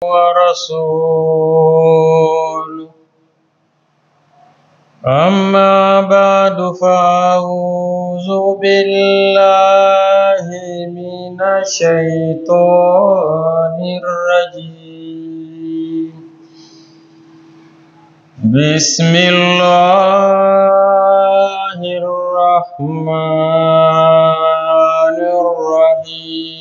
ورسوله أما بعد فأعوذ بالله من الشيطان الرجيم بسم الله الرحمن الرحيم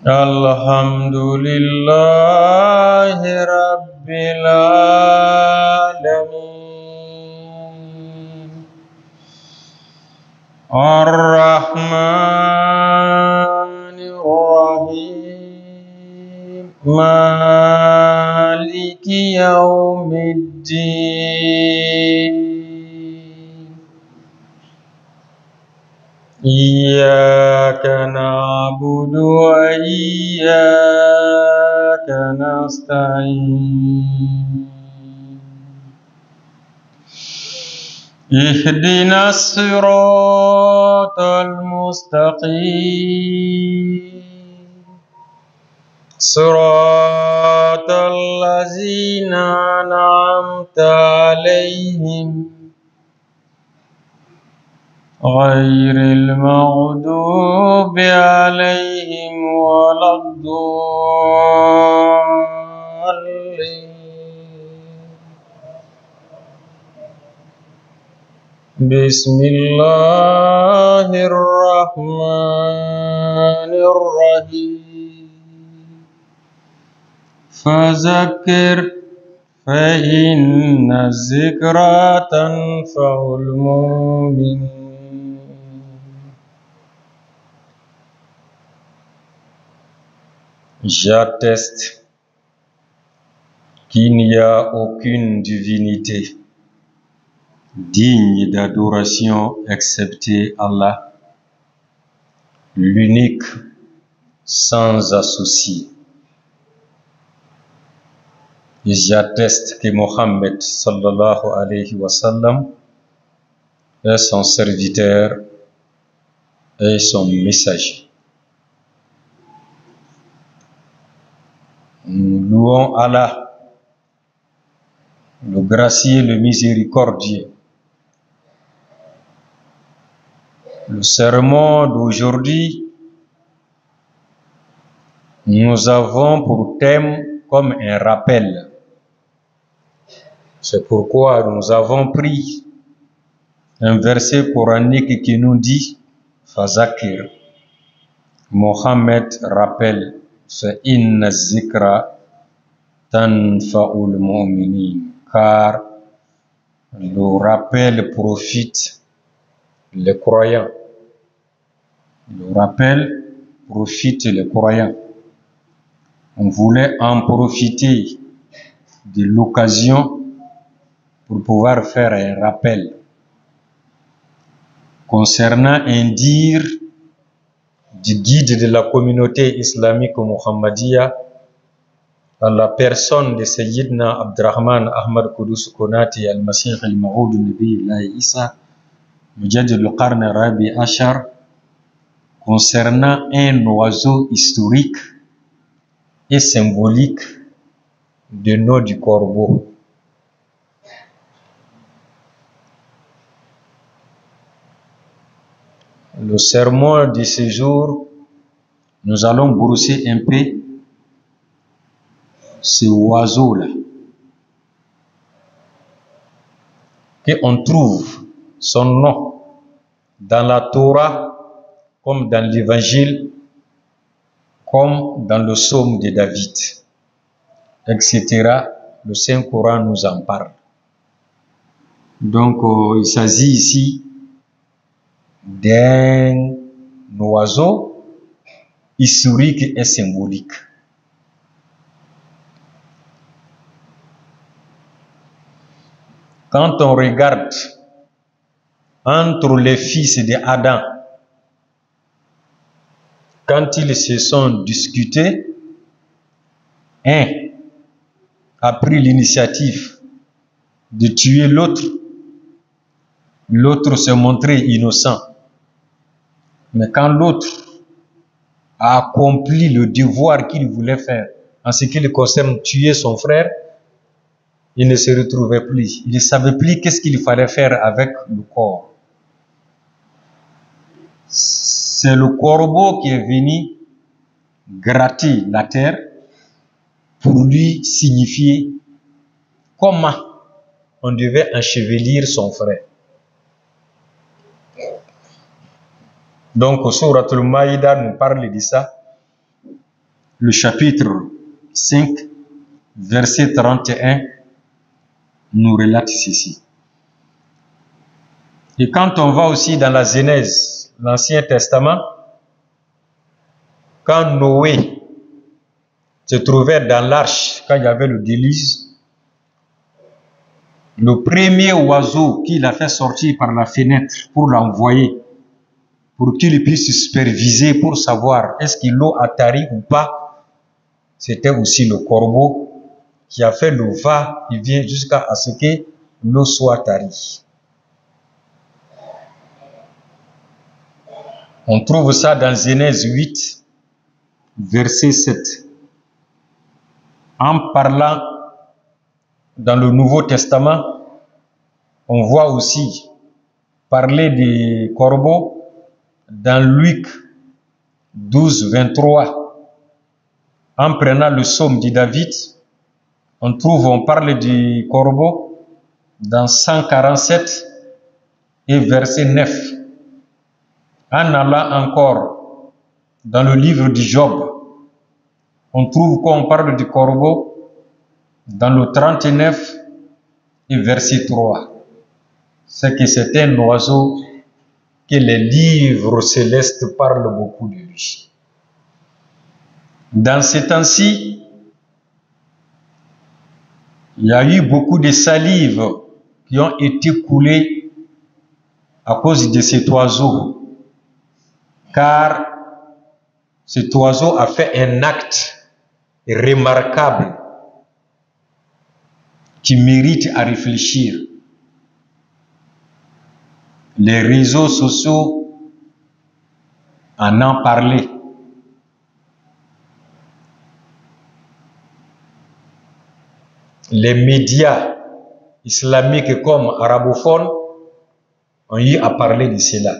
الحمد لله رب العالمين الرحمن الرحيم مالك يوم الدين إياك نعبد وإياك نستعين اهدنا الصراط المستقيم صراط الذين أنعمت عليهم غير المغضوب عليهم ولا الضالين بسم الله الرحمن الرحيم فذكر فإن الذكرى تنفع المؤمنين. J'atteste qu'il n'y a aucune divinité digne d'adoration excepté Allah, l'unique, sans associé. Et j'atteste que Mohammed sallallahu alayhi wa sallam est son serviteur et son messager. Nous louons Allah, le gracieux, le miséricordieux. Le sermon d'aujourd'hui, nous avons pour thème comme un rappel. C'est pourquoi nous avons pris un verset coranique qui nous dit Fazakir. Mohammed rappelle Inna zikra tanfa'ul mu'minin, car le rappel profite les croyants. Le rappel profite les croyants. On voulait en profiter de l'occasion pour pouvoir faire un rappel concernant un dire du guide de la communauté islamique Muhammadiyya à la personne de Sayyidina Abdurrahman Ahmad Qudus Konati al-Masih al-Ma'ud Nabi Allah Isa Mujaddid al-Qarn Rabi Ashar concernant un oiseau historique et symbolique du nom du corbeau. Le sermon de ce jour, nous allons brosser un peu ce oiseau-là, qu'on trouve son nom dans la Torah, comme dans l'Évangile, comme dans le psaume de David, etc. Le Saint-Coran nous en parle. Donc, il s'agit ici d'un oiseau historique et symbolique. Quand on regarde entre les fils d'Adam, quand ils se sont discutés, un a pris l'initiative de tuer l'autre, l'autre s'est montré innocent. Mais quand l'autre a accompli le devoir qu'il voulait faire en ce qui le concerne tuer son frère, il ne se retrouvait plus. Il ne savait plus qu'est-ce qu'il fallait faire avec le corps. C'est le corbeau qui est venu gratter la terre pour lui signifier comment on devait enchevelir son frère. Donc, Sourate Al-Maïda nous parle de ça. Le chapitre 5, verset 31, nous relate ceci. Et quand on va aussi dans la Genèse, l'Ancien Testament, quand Noé se trouvait dans l'arche, quand il y avait le déluge, le premier oiseau qu'il a fait sortir par la fenêtre pour l'envoyer, pour qu'il puisse superviser, pour savoir est-ce que l'eau a tari ou pas, c'était aussi le corbeau qui a fait le va-et-vient jusqu'à ce que l'eau soit tarie. On trouve ça dans Genèse 8, verset 7. En parlant dans le Nouveau Testament, on voit aussi parler des corbeaux dans Luc 12, 23. En prenant le psaume de David, on parle du corbeau dans 147 et verset 9. En allant encore dans le livre de Job, on trouve qu'on parle du corbeau dans le 39 et verset 3. C'est que c'est un oiseau que les livres célestes parlent beaucoup de lui. Dans ces temps-ci, il y a eu beaucoup de salive qui ont été coulées à cause de cet oiseau, car cet oiseau a fait un acte remarquable qui mérite à réfléchir. Les réseaux sociaux en ont parlé. Les médias islamiques comme arabophones ont eu à parler de cela.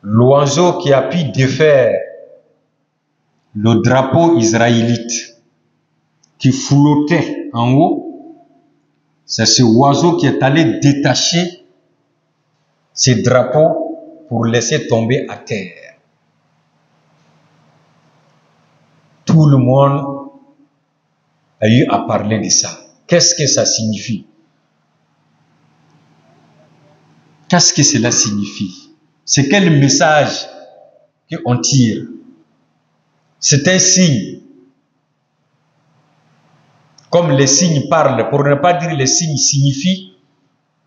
L'oiseau qui a pu défaire le drapeau israélite qui flottait en haut, c'est ce oiseau qui est allé détacher ces drapeaux pour laisser tomber à terre. Tout le monde a eu à parler de ça. Qu'est-ce que ça signifie? Qu'est-ce que cela signifie? C'est quel message qu'on tire? C'est un signe. Comme les signes parlent, pour ne pas dire les signes signifient,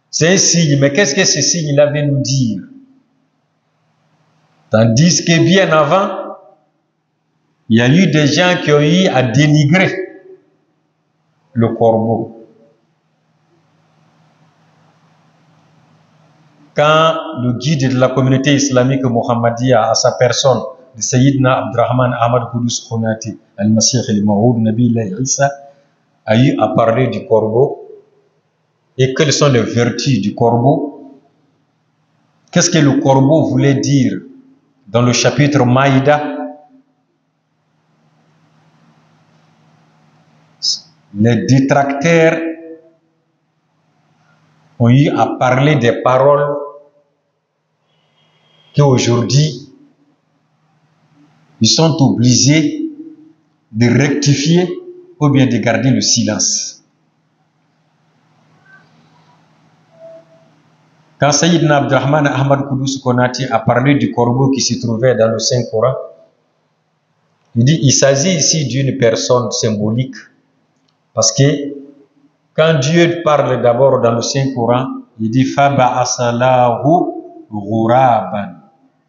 c'est un signe. Mais qu'est-ce que ce signe-là vient nous dire? Tandis que bien avant, il y a eu des gens qui ont eu à dénigrer le corbeau. Quand le guide de la communauté islamique Muhammadiyya à sa personne, de Sayyidina Abdrahman Ahmad Qudus Konati, Al-Masih al-Maw'ud, Nabi Isa, a eu à parler du corbeau et quelles sont les vertus du corbeau. Qu'est-ce que le corbeau voulait dire dans le chapitre Maïda? Les détracteurs ont eu à parler des paroles qu'aujourd'hui ils sont obligés de rectifier ou bien de garder le silence. Quand Sayyidina Abdrahman Ahmad Qudus Konati a parlé du corbeau qui se trouvait dans le Saint-Coran, il dit il s'agit ici d'une personne symbolique. Parce que quand Dieu parle d'abord dans le Saint-Coran, il dit fa ba'asalahu ghuraban.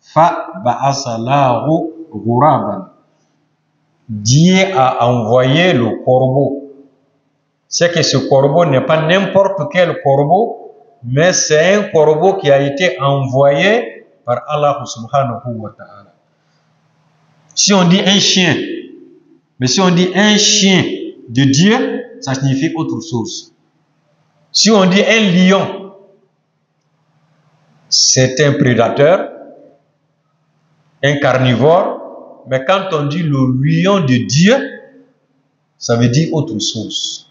Fa ba'asalahu ghuraban. Dieu a envoyé le corbeau. C'est que ce corbeau n'est pas n'importe quel corbeau, mais c'est un corbeau qui a été envoyé par Allah subhanahu wa ta'ala. Si on dit un chien, mais si on dit un chien de Dieu, ça signifie autre chose. Si on dit un lion, c'est un prédateur, un carnivore, mais quand on dit le lion de Dieu, ça veut dire autre chose.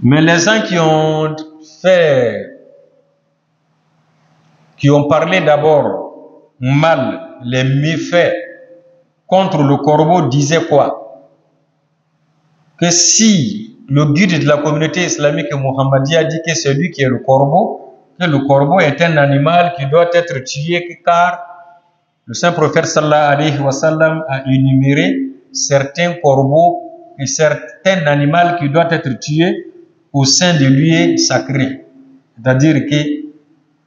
Mais les gens qui ont parlé d'abord mal, les méfaits contre le corbeau disaient quoi? Que si le guide de la communauté islamique Muhammadiyya dit que c'est lui qui est le corbeau, que le corbeau est un animal qui doit être tué car le saint prophète sallallahu alayhi wa sallam a énuméré certains corbeaux et certains animaux qui doivent être tués au sein de lieux sacrés. C'est-à-dire que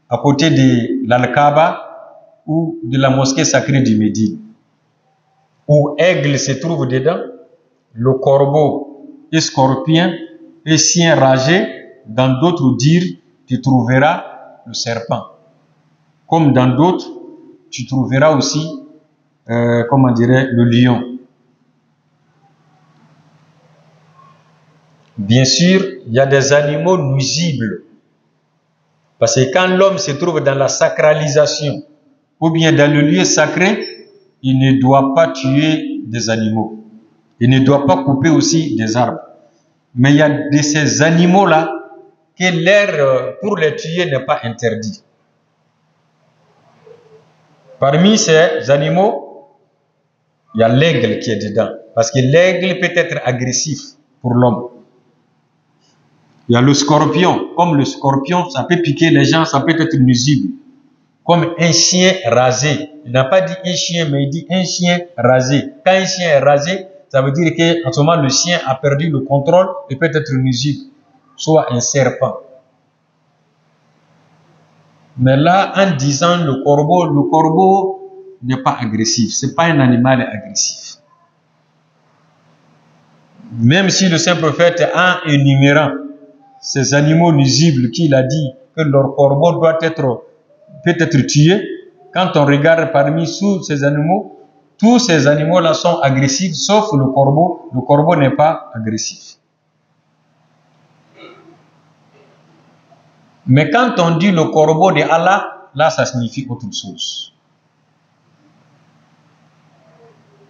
à côté de l'Al-Kaaba ou de la mosquée sacrée du Médine, où aigle se trouve dedans, le corbeau et scorpion et chien ragé, dans d'autres dires, tu trouveras le serpent. Comme dans d'autres, tu trouveras aussi, comment dirais, le lion. Bien sûr, il y a des animaux nuisibles. Parce que quand l'homme se trouve dans la sacralisation, ou bien dans le lieu sacré, il ne doit pas tuer des animaux. Il ne doit pas couper aussi des arbres. Mais il y a de ces animaux-là que l'air pour les tuer n'est pas interdit. Parmi ces animaux, il y a l'aigle qui est dedans. Parce que l'aigle peut être agressif pour l'homme. Il y a le scorpion. Comme le scorpion, ça peut piquer les gens, ça peut être nuisible. Comme un chien rasé. Il n'a pas dit un chien, mais il dit un chien rasé. Quand un chien est rasé, ça veut dire qu'en ce moment, le chien a perdu le contrôle et peut être nuisible. Soit un serpent. Mais là, en disant le corbeau n'est pas agressif. Ce n'est pas un animal agressif. Même si le saint prophète, en énumérant ces animaux nuisibles qu'il a dit que leur corbeau peut être tué, quand on regarde parmi ces animaux, tous ces animaux-là sont agressifs, sauf le corbeau. Le corbeau n'est pas agressif. Mais quand on dit le corbeau de Allah, là, ça signifie autre chose.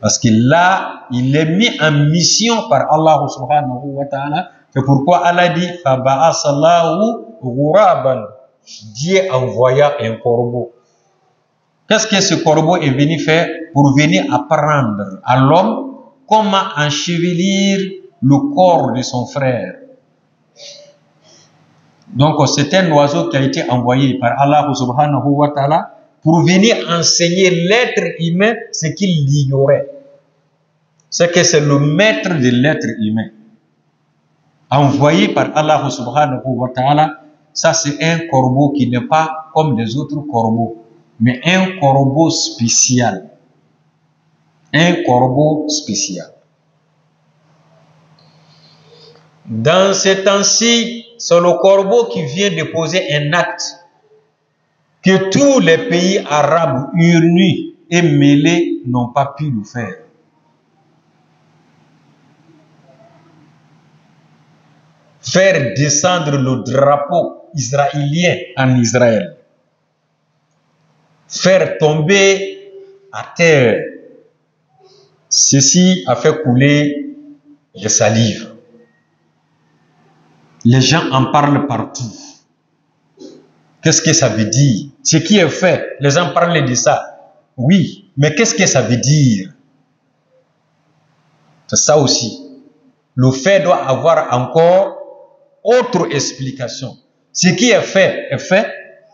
Parce que là, il est mis en mission par Allah subhanahu wa ta'ala. C'est pourquoi Allah dit « Faba'asallahu ghuraban » Dieu envoya un corbeau. Qu'est-ce que ce corbeau est venu faire? Pour venir apprendre à l'homme comment enchevelir le corps de son frère. Donc c'est un oiseau qui a été envoyé par Allah subhanahu wa ta'ala pour venir enseigner l'être humain ce qu'il ignorait. C'est que c'est le maître de l'être humain. Envoyé par Allah subhanahu wa ta'ala, ça c'est un corbeau qui n'est pas comme les autres corbeaux, mais un corbeau spécial. Un corbeau spécial. Dans ces temps-ci, c'est le corbeau qui vient déposer un acte que tous les pays arabes unis et mêlés n'ont pas pu le faire. Faire descendre le drapeau israélien en Israël. Faire tomber à terre. Ceci a fait couler les salives. Les gens en parlent partout. Qu'est-ce que ça veut dire? Ce qui est fait, les gens parlent de ça. Oui, mais qu'est-ce que ça veut dire? C'est ça aussi. Le fait doit avoir encore autre explication. Ce qui est fait,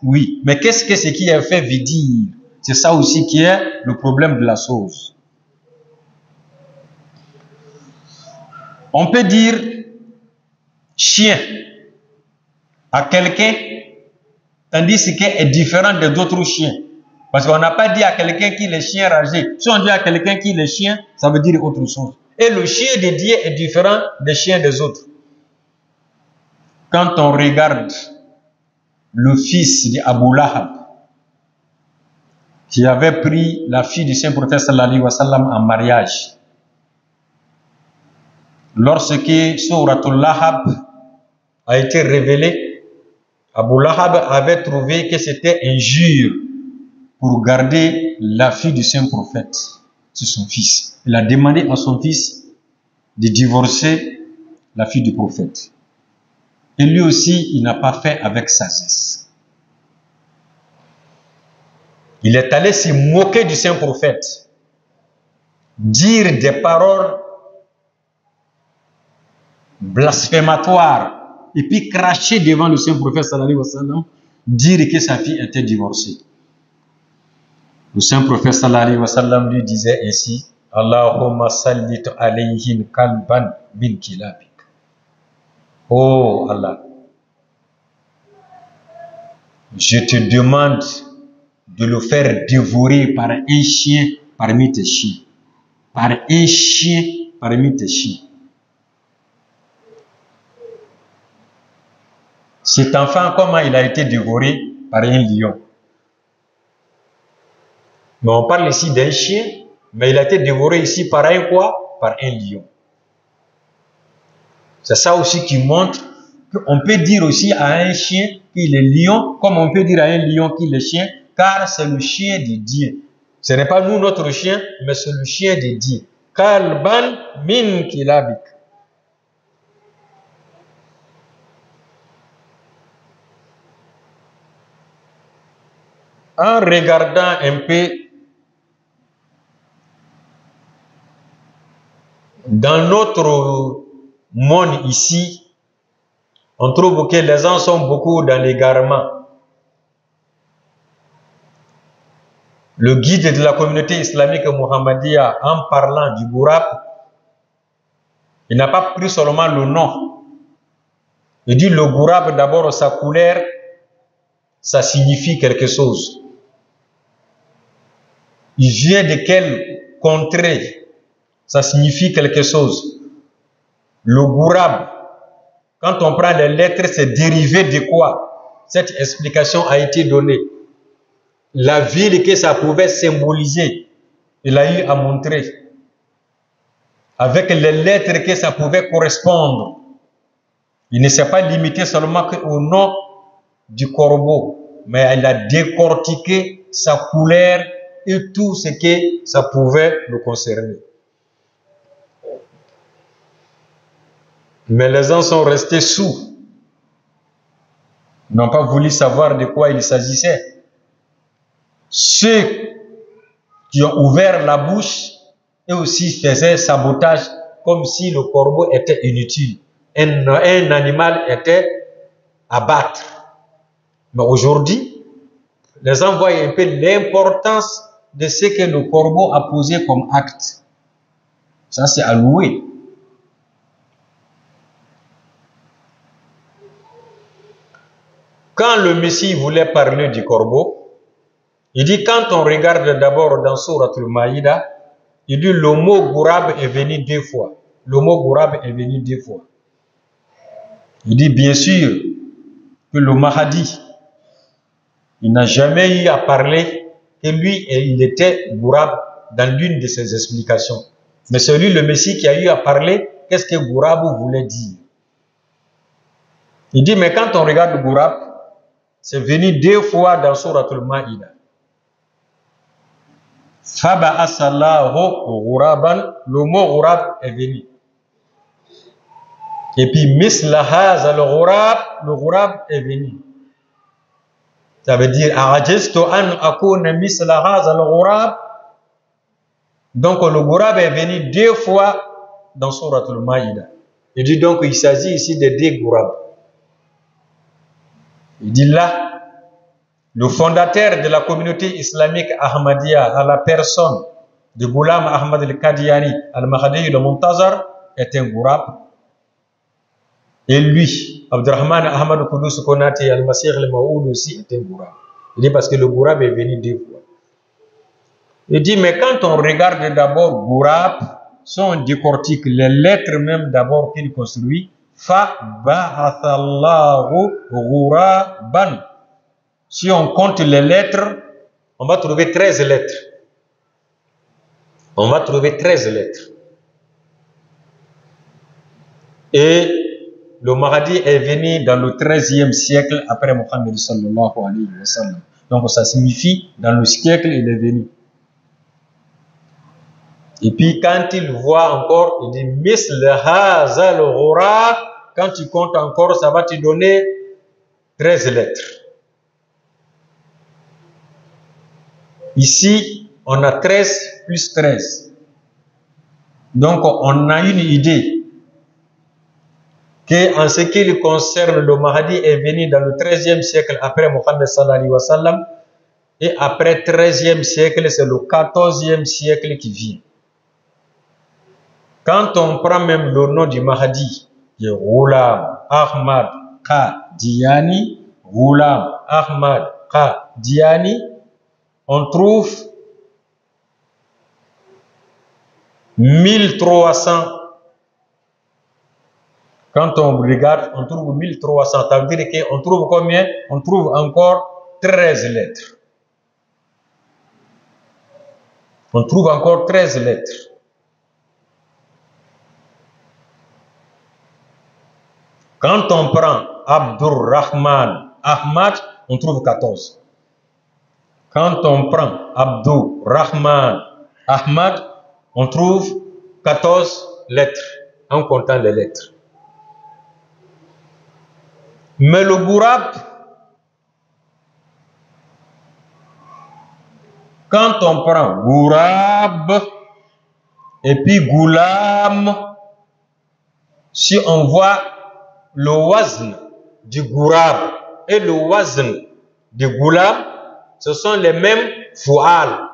oui. Mais qu'est-ce que ce qui est fait veut dire? C'est ça aussi qui est le problème de la chose. On peut dire chien à quelqu'un, tandis qu'il est différent des autres chiens. Parce qu'on n'a pas dit à quelqu'un qu'il est chien ragé. Si on dit à quelqu'un qu'il est chien, ça veut dire autre chose. Et le chien de Dieu est différent des chiens des autres. Quand on regarde le fils d'Abu Lahab, qui avait pris la fille du Saint-Prophète sallallahu alayhi wa sallam en mariage. Lorsque Souratul Lahab a été révélée, Abu Lahab avait trouvé que c'était injure pour garder la fille du Saint-Prophète sur son fils. Il a demandé à son fils de divorcer la fille du prophète. Et lui aussi, il n'a pas fait avec sagesse. Il est allé se moquer du Saint-Prophète, dire des paroles blasphématoires, et puis cracher devant le Saint-Prophète sallallahu alayhi wa sallam, dire que sa fille était divorcée. Le Saint-Prophète sallallahu alayhi wa sallam lui disait ainsi: Allahumma sallit alayhin kalban min kilabik. Oh Allah, je te demande de le faire dévorer par un chien parmi tes chiens. Par un chien parmi tes chiens. Cet enfant, comment il a été dévoré? Par un lion. Mais on parle ici d'un chien, mais il a été dévoré ici par un quoi? Par un lion. C'est ça aussi qui montre qu'on peut dire aussi à un chien qu'il est lion, comme on peut dire à un lion qu'il est chien, car c'est le chien de Dieu. Ce n'est pas nous notre chien, mais c'est le chien de Dieu. Kalban min kilabik. En regardant un peu dans notre monde ici, on trouve que les gens sont beaucoup dans l'égarement. Le guide de la communauté islamique Muhammadiyya, en parlant du Ghurab, il n'a pas pris seulement le nom. Il dit le Ghurab, d'abord sa couleur, ça signifie quelque chose. Il vient de quelle contrée? Ça signifie quelque chose. Le Ghurab, quand on prend les lettres, c'est dérivé de quoi? Cette explication a été donnée. La ville que ça pouvait symboliser, il a eu à montrer. Avec les lettres que ça pouvait correspondre. Il ne s'est pas limité seulement au nom du corbeau, mais il a décortiqué sa couleur et tout ce que ça pouvait le concerner. Mais les gens sont restés sourds. Ils n'ont pas voulu savoir de quoi il s'agissait. Ceux qui ont ouvert la bouche et aussi faisaient sabotage comme si le corbeau était inutile. Un animal était à battre. Mais aujourd'hui, les gens voient un peu l'importance de ce que le corbeau a posé comme acte. Ça, c'est à louer. Quand le Messie voulait parler du corbeau, il dit, quand on regarde d'abord dans Souratul Maïda, il dit le mot Ghurab est venu 2 fois. Le mot Ghurab est venu 2 fois. Il dit bien sûr que le Mahdi, il n'a jamais eu à parler que lui, il était Ghurab dans l'une de ses explications. Mais c'est lui, le Messie, qui a eu à parler qu'est-ce que Ghurab voulait dire. Il dit, mais quand on regarde Ghurab, c'est venu 2 fois dans Souratul Maïda. Faba'asallahu ghuraban, le mot ghurab est venu. Et puis mislahaz le ghurab est venu. Ça veut dire a'ajaztu an akuna mislahaz al ghurab. Donc le ghurab est venu 2 fois dans Souratul Maïda. Il dit donc il s'agit ici de 2 ghurab. Il dit là, le fondateur de la communauté islamique Ahmadiyya, à la personne de Ghulam Ahmad al-Qadiani, al-Mahdi al-Muntazar, est un Ghurab. Et lui, Abdurrahman Ahmad Qudus Konati al-Masih al-Maoud aussi est un Ghurab. Il dit parce que le Ghurab est venu 2 fois. Il dit, mais quand on regarde d'abord Ghurab, si on décortique les lettres même d'abord qu'il construit, Fa ba'athallahu ghuraban. Si on compte les lettres, on va trouver 13 lettres. On va trouver 13 lettres. Et le Mahdi est venu dans le 13e siècle après Mohammed sallallahu alayhi wa sallam. Donc ça signifie, dans le siècle, il est venu. Et puis quand il voit encore, il dit Misl hazal ghurab. Quand tu comptes encore, ça va te donner 13 lettres. Ici, on a 13 plus 13. Donc on a une idée qu'en ce qui concerne le Mahdi est venu dans le 13e siècle après Mohammed sallallahu alayhi wa sallam, et après 13e siècle, c'est le 14e siècle qui vient. Quand on prend même le nom du Mahdi, qui est Ghulam Ahmad Qadiani, Ghulam Ahmad Qadiani, on trouve 1300. Quand on regarde, on trouve 1300. Ça veut dire qu'on trouve combien? On trouve encore 13 lettres. On trouve encore 13 lettres. Quand on prend Abdurrahman Ahmad, on trouve 14. Quand on prend Abdurrahman Ahmad, on trouve 14 lettres, en comptant les lettres. Mais le Ghurab, quand on prend Ghurab et puis Ghulam, si on voit le wazn du Ghurab et le wazn du Ghulam, ce sont les mêmes foual.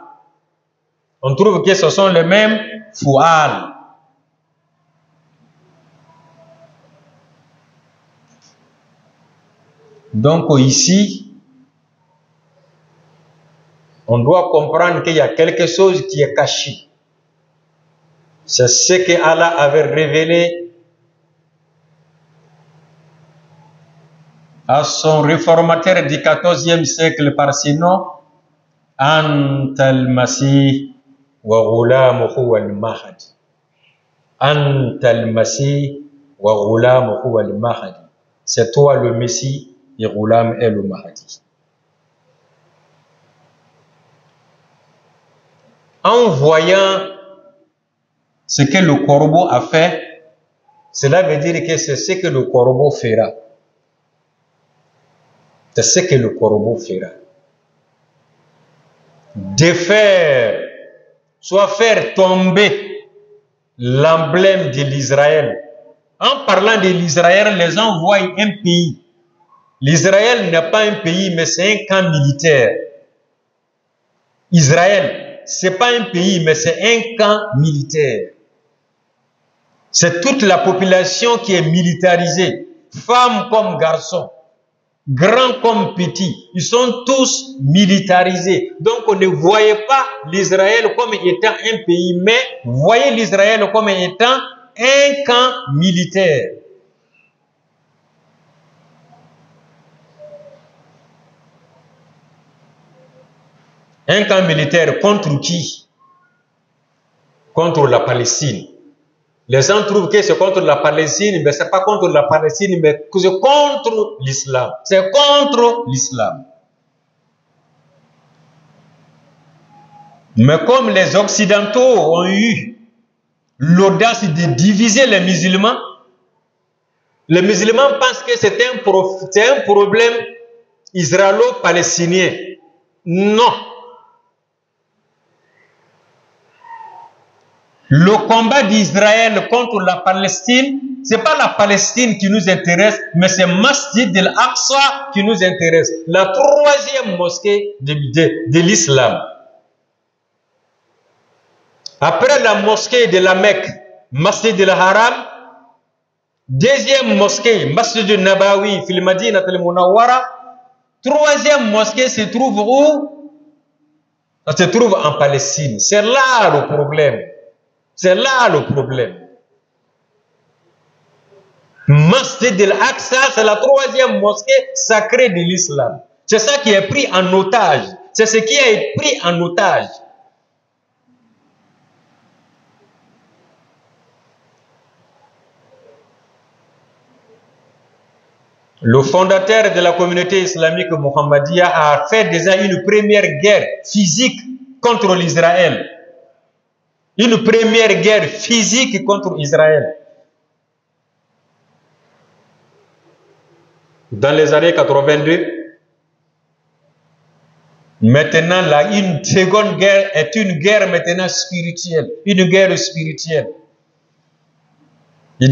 On trouve que ce sont les mêmes foual. Donc ici, on doit comprendre qu'il y a quelque chose qui est caché. C'est ce que Allah avait révélé à son réformateur du 14e siècle par ses noms, Antal Masih wa ghulamuhu al Mahdi. Antal Masih wa ghulamuhu al Mahdi. C'est toi le Messie et Ghulam est le Mahdi. En voyant ce que le corbeau a fait, cela veut dire que c'est ce que le corbeau fera. C'est ce que le corbeau fera. Défaire, soit faire tomber l'emblème de l'Israël. En parlant de l'Israël, les gens voient un pays. L'Israël n'est pas un pays, mais c'est un camp militaire. Israël, c'est pas un pays, mais c'est un camp militaire. C'est toute la population qui est militarisée, femmes comme garçons, grands comme petits, ils sont tous militarisés. Donc on ne voyait pas l'Israël comme étant un pays, mais voyez l'Israël comme étant un camp militaire. Un camp militaire contre qui? Contre la Palestine. Les gens trouvent que c'est contre la Palestine, mais ce n'est pas contre la Palestine, mais c'est contre l'islam. C'est contre l'islam. Mais comme les Occidentaux ont eu l'audace de diviser les musulmans pensent que c'est un problème israélo-palestinien. Non. Le combat d'Israël contre la Palestine, ce n'est pas la Palestine qui nous intéresse, mais c'est Masjid al-Aqsa qui nous intéresse. La troisième mosquée de l'islam. Après la mosquée de la Mecque, Masjid al-Haram, deuxième mosquée, Masjid al-Nabawi, fil Madinat al-Munawwara, troisième mosquée se trouve où? Ça se trouve en Palestine. C'est là le problème. C'est là le problème. Masjid al-Aqsa, c'est la troisième mosquée sacrée de l'islam. C'est ça qui est pris en otage. C'est ce qui a été pris en otage. Le fondateur de la communauté islamique Muhammadiyya a fait déjà une première guerre physique contre l'Israël. Une première guerre physique contre Israël. Dans les années 82, maintenant, une seconde guerre est une guerre maintenant spirituelle. Une guerre spirituelle.